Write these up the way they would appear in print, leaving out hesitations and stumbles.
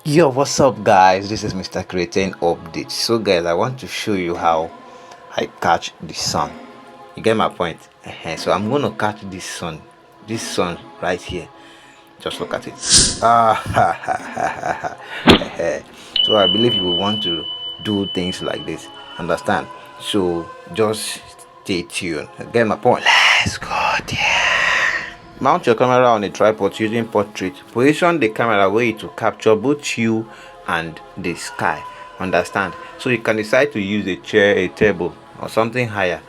Yo, what's up guys, this is Mr. Creatine Update. So guys, I want to show you how I catch the sun. You get my point? So I'm going to catch this sun right here. Just look at it. So I believe you will want to do things like this, understand? So just stay tuned. Get my point? Let's go there. Mount your camera on a tripod using portrait. Position the camera where it will capture both you and the sky. Understand? So you can decide to use a chair, a table, or something higher.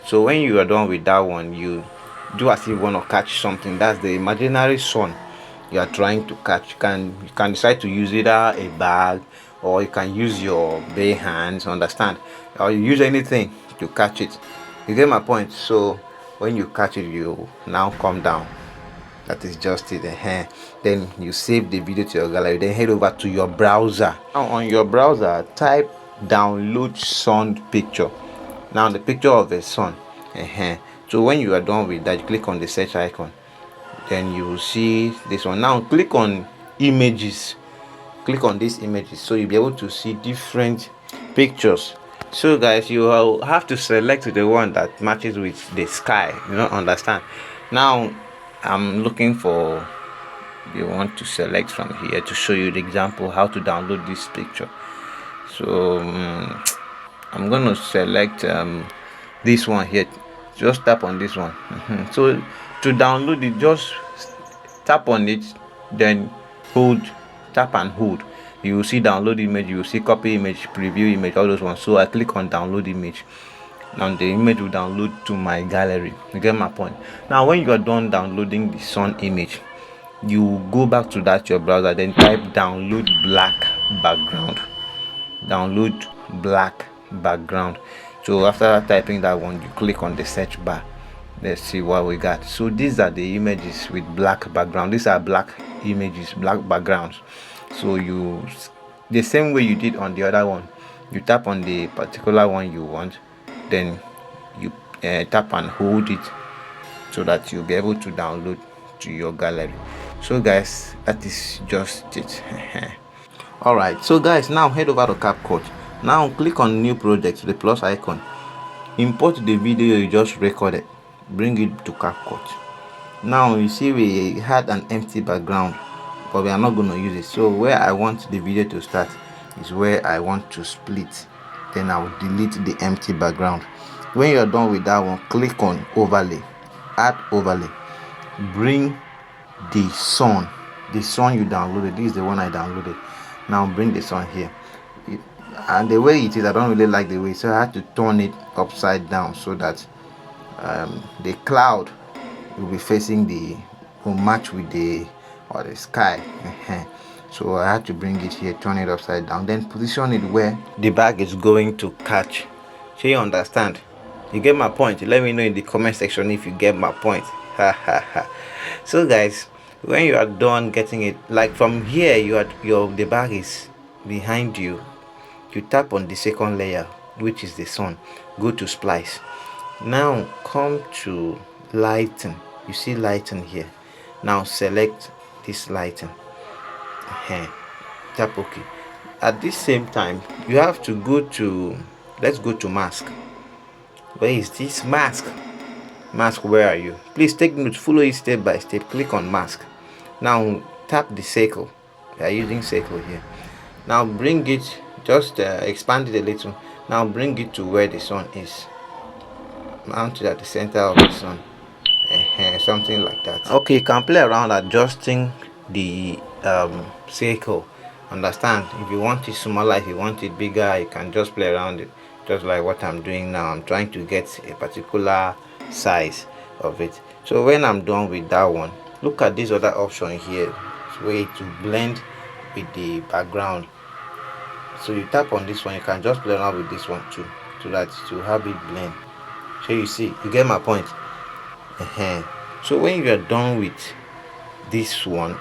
So when you are done with that one, you do as if you want to catch something. That's the imaginary sun you are trying to catch. You can decide to use either a bag, or you can use your bare hands. Understand? Or you use anything to catch it. You get my point? So when you catch it, you now come down. That is just it. Then you save the video to your gallery, then head over to your browser. Now on your browser, type download sun picture. Now the picture of a sun. So when you are done with that, you click on the search icon, then you will see this one. Now click on images, click on these images, so you'll be able to see different pictures. So guys, you will have to select the one that matches with the sky, understand? Now I'm looking for, you want to select from here to show you the example how to download this picture. So I'm going to select this one here. Just tap on this one. So to download it, just tap on it, then hold, tap and hold. You will see download image, you will see copy image, preview image, all those ones. So I click on download image. Now the image will download to my gallery. You get my point? Now when you are done downloading the sun image, you go back to that your browser, then type download black background. Download black background. So after typing that one, you click on the search bar. Let's see what we got. So these are the images with black background. These are black images, black backgrounds. So you, the same way you did on the other one, you tap on the particular one you want, then you tap and hold it, so that you'll be able to download to your gallery. So guys, that is just it. Alright, so guys, now head over to CAPCUT. Now click on new project, the plus icon. Import the video you just recorded, bring it to CAPCUT. Now you see we had an empty background, but we are not going to use it. So where I want the video to start is where I want to split. Then I will delete the empty background. When you are done with that one, click on overlay, add overlay, bring the sun you downloaded. This is the one I downloaded. Now bring the sun here. And the way it is, I don't really like the way, so I had to turn it upside down so that the cloud will be facing will match with the sky. So I had to bring it here, turn it upside down, then position it where the bag is going to catch. So you understand? You get my point? Let me know in the comment section if you get my point. So guys, when you are done getting it, like from here, the bag is behind you. You tap on the second layer, which is the sun. Go to splice. Now come to lighten. You see lighten here. Now select this lighten. Tap OK. At this same time, you have to go to, let's go to mask. Where is this mask? Mask, where are you? Please take note, follow it step by step. Click on mask. Now tap the circle. We are using circle here. Now bring it, just expand it a little. Now bring it to where the sun is. Mount it at the center of the sun. Something like that. Okay, you can play around adjusting the circle. Understand? If you want it smaller, if you want it bigger, you can just play around it, just like what I'm doing now. I'm trying to get a particular size of it. So when I'm done with that one, look at this other option here, way to blend with the background. So you tap on this one, you can just play around with this one too, so that to have it blend. So you see, you get my point. So when you are done with this one,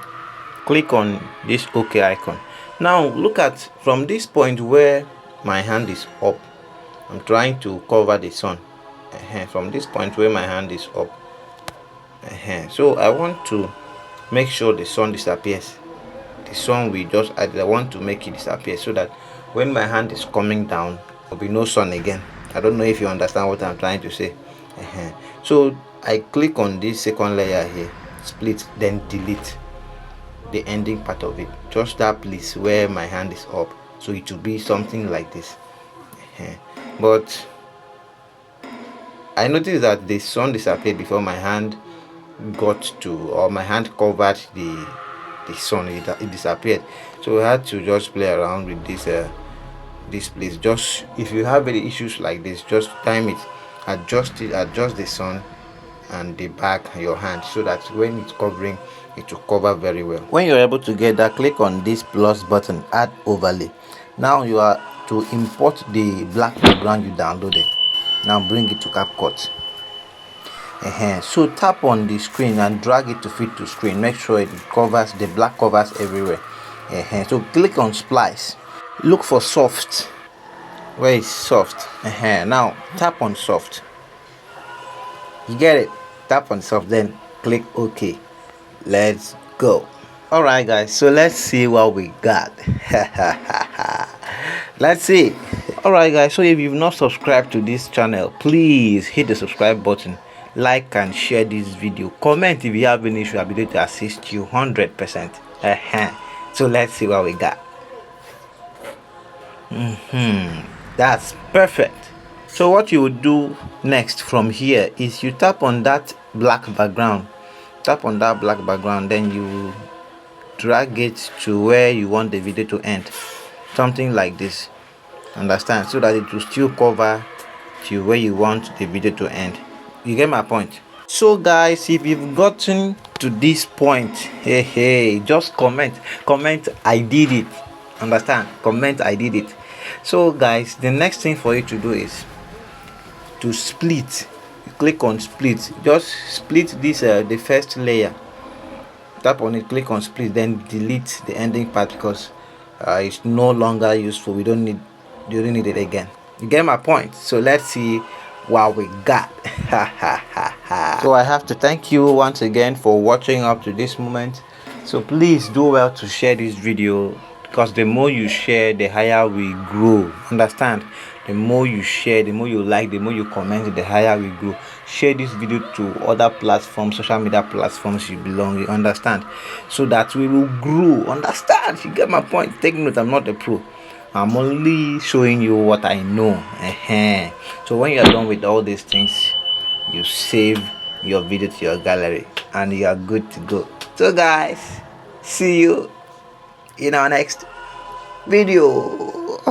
click on this OK icon. Now look at, from this point where my hand is up, I'm trying to cover the sun. From this point where my hand is up, so I want to make sure the sun disappears. this one we just added, I want to make it disappear so that when my hand is coming down, there'll be no sun again. I don't know if you understand what I'm trying to say. So I click on this second layer here, split, then delete the ending part of it, just that place where my hand is up, so it will be something like this. But I noticed that the sun disappeared before my hand got to, or my hand covered the sun. It disappeared, so I had to just play around with this place. Just, if you have any issues like this, just time it, adjust the sun and the back of your hand, so that when it's covering, it will cover very well. When you're able to get that, click on this plus button, add overlay. Now you are to import the black background you downloaded. Now bring it to CAPCUT. So tap on the screen and drag it to fit to screen. Make sure it covers, the black covers everywhere. So click on splice, look for soft, where is soft. Now tap on soft, you get it, tap on soft, then click OK. Let's go. All right guys, so let's see what we got. Let's see. All right guys, so if you've not subscribed to this channel, please hit the subscribe button, like and share this video, comment if you have any issue. I'll be able to assist you 100%. So let's see what we got. That's perfect. So what you would do next from here is you tap on that black background, then you drag it to where you want the video to end, something like this, understand, so that it will still cover to where you want the video to end. You get my point? So guys, if you've gotten to this point, hey, just comment I did it, understand, comment I did it. So guys, the next thing for you to do is to split. You click on split, just split this the first layer, tap on it, click on split, then delete the ending part, because it's no longer useful. You don't need it again. You get my point? So let's see what we got. So I have to thank you once again for watching up to this moment. So please do well to share this video, because the more you share, the higher we grow, understand. The more you share, the more you like, the more you comment, the higher we grow. Share this video to other platforms, social media platforms you belong, you understand, so that we will grow, understand. You get my point? Take note, I'm not a pro, I'm only showing you what I know. So when you're done with all these things, you save your video to your gallery and you are good to go. So guys, see you in our next video.